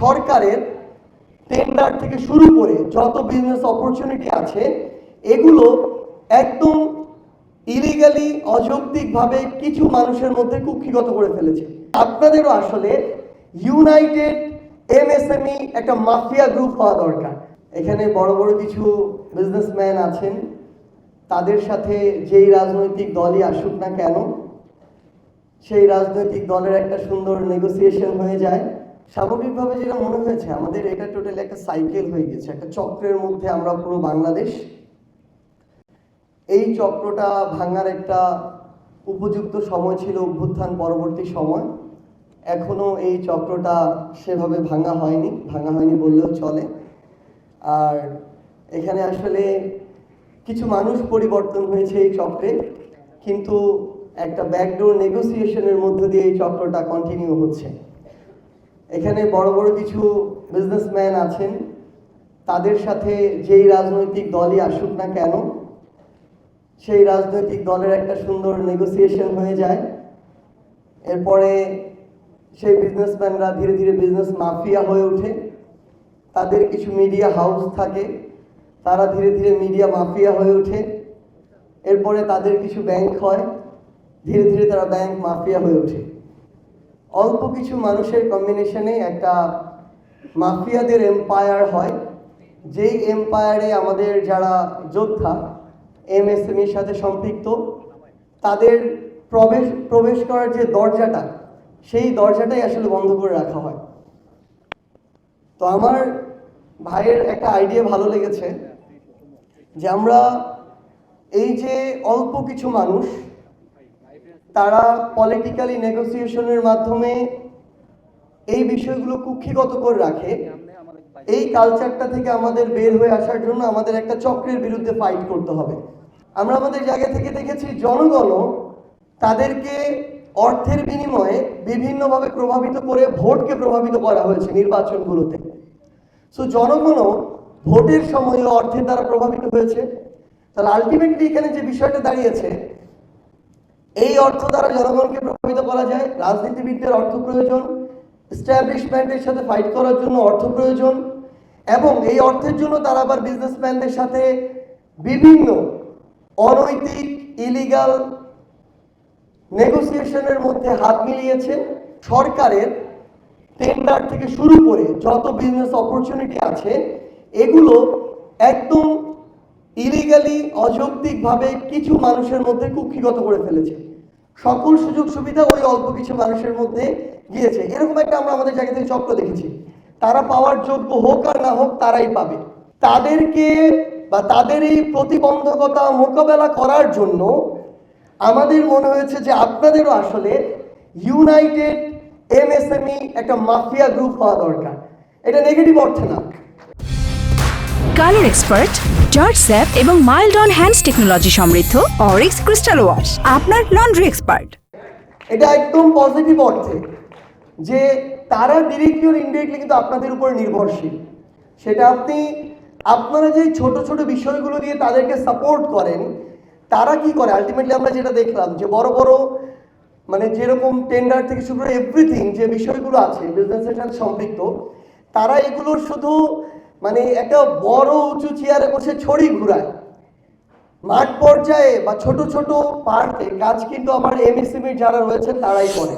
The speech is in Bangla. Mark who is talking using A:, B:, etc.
A: সরকারের টেন্ডার থেকে শুরু করে যত বিজনেস অপরচুনিটি আছে এগুলো একদম ইলিগালি অযৌক্তিকভাবে কিছু মানুষের মধ্যে কুক্ষিগত করে ফেলেছে। আপনাদেরও আসলে ইউনাইটেড এমএসএমই একটা মাফিয়া গ্রুপ হওয়া দরকার। এখানে বড় বড় কিছু বিজনেসম্যান আছেন, তাদের সাথে যেই রাজনৈতিক দলই আসুক না কেন সেই রাজনৈতিক দলের একটা সুন্দর নেগোসিয়েশন হয়ে যায়। সামগ্রিকভাবে যেটা মনে হয়েছে আমাদের এটা টোটালি একটা সাইকেল হয়ে গেছে, একটা চক্রের মধ্যে আমরা পুরো বাংলাদেশ। এই চক্রটা ভাঙার একটা উপযুক্ত সময় ছিল অভ্যুত্থান পরবর্তী সময়। এখনো এই চক্রটা সেভাবে ভাঙা হয়নি বললেও চলে। আর এখানে আসলে কিছু মানুষ পরিবর্তন হয়েছে এই চক্রে, কিন্তু একটা ব্যাকডোর নেগোসিয়েশনের মধ্য দিয়ে এই চক্রটা কন্টিনিউ হচ্ছে। এখানে বড় বড় কিছু বিজনেসম্যান আছেন, তাদের সাথে যেই রাজনৈতিক দলই আসুক না কেন সেই রাজনৈতিক দলের একটা সুন্দর নেগোসিয়েশন হয়ে যায়। এরপরে সেই বিজনেসম্যানরা ধীরে ধীরে বিজনেস মাফিয়া হয়ে ওঠে। তাদের কিছু মিডিয়া হাউস থাকে, তারা ধীরে ধীরে মিডিয়া মাফিয়া হয়ে ওঠে। এরপরে তাদের কিছু ব্যাংক হয়, ধীরে ধীরে তারা ব্যাংক মাফিয়া হয়ে ওঠে। অল্প কিছু মানুষের কম্বিনেশনে একটা মাফিয়াদের এম্পায়ার হয়, যেই এম্পায়ারে আমাদের যারা যোদ্ধা এমএসএমইর সাথে সম্পৃক্ত তাদের প্রবেশ করার যে দরজাটা, সেই দরজাটাই আসলে বন্ধ করে রাখা হয়। তো আমার ভাইয়ের একটা আইডিয়া ভালো লেগেছে যে আমরা এই যে অল্প কিছু মানুষ তারা পলিটিক্যালি নেগোসিয়েশনের মাধ্যমে এই বিষয়গুলো কুক্ষিগত করে রাখে, এই কালচারটা থেকে আমাদের বের হয়ে আসার জন্য আমাদের একটা চক্রের বিরুদ্ধে ফাইট করতে হবে। আমরা আমাদের জায়গা থেকে দেখেছি জনগণও তাদেরকে অর্থের বিনিময়ে বিভিন্নভাবে প্রভাবিত করে ভোটকে প্রভাবিত করা হয়েছে নির্বাচনগুলোতে। সো জনগণও ভোটের সময় অর্থের দ্বারা প্রভাবিত হয়েছে। তাহলে আলটিমেটলি এখানে যে বিষয়টা দাঁড়িয়েছে, এই অর্থ দ্বারা জনগণকে প্রভাবিত করা যায়। রাজনীতিবিদদের অর্থ প্রয়োজন, এস্টাবলিশমেন্টের সাথে ফাইট করার জন্য অর্থ প্রয়োজন, এবং এই অর্থের জন্য তারা আবার বিজনেসম্যানদের সাথে বিভিন্ন অনৈতিক ইলিগাল নেগোসিয়েশনের মধ্যে হাত মিলিয়েছে। সরকারের টেন্ডার থেকে শুরু করে যত বিজনেস অপরচুনিটি আছে এগুলো একদম ইলিগালি অযৌক্তিকভাবে কিছু মানুষের মধ্যে কুক্ষিগত করে ফেলেছে। সকল সুযোগ সুবিধা ওই অল্প কিছু মানুষের মধ্যে গিয়েছে। এরকম একটা আমরা আমাদের জায়গা থেকে চক্র দেখেছি। তারা পাওয়ার যোগ্য হোক আর না হোক তারাই পাবে। তাদেরকে বা তাদের এই প্রতিবন্ধকতা মোকাবেলা করার জন্য আমাদের মনে হয়েছে যে আপনাদেরও আসলে ইউনাইটেড এমএসএমই একটা মাফিয়া গ্রুপ হওয়া দরকার। এটা নেগেটিভ অর্থে না।
B: কালার এক্সপার্ট, জর্জ স্যাপ এবং মাইল্ড অন হ্যান্ডস টেকনোলজি সমৃদ্ধ অরিক্স ক্রিস্টাল ওয়াশ আপনার লন্ড্রি এক্সপার্ট।
A: এটা একদম পজিটিভ অর্থে যে তারা ডিরেক্টলি ও ইনডিরেক্টলি কিন্তু আপনাদের উপর নির্ভরশীল। সেটা আপনারা যে ছোট ছোট বিষয়গুলো দিয়ে তাদেরকে সাপোর্ট করেন, তারা কি করে আলটিমেটলি আমরা যেটা দেখলাম যে বড় বড় মানে যেরকম টেন্ডার থেকে শুরু করে এভরিথিং যে বিষয়গুলো আছে বিজনেসের সাথে সম্পৃক্ত, তারা এগুলোর শুধু মানে একটা বড় উঁচু চেয়ারে বসে ছড়ি ঘুরায়। মাঠ পর্যায়ে বা ছোট ছোট পার্টে কাজ কিন্তু আমার এমএসএমই যারা রয়েছেন তারাই করে।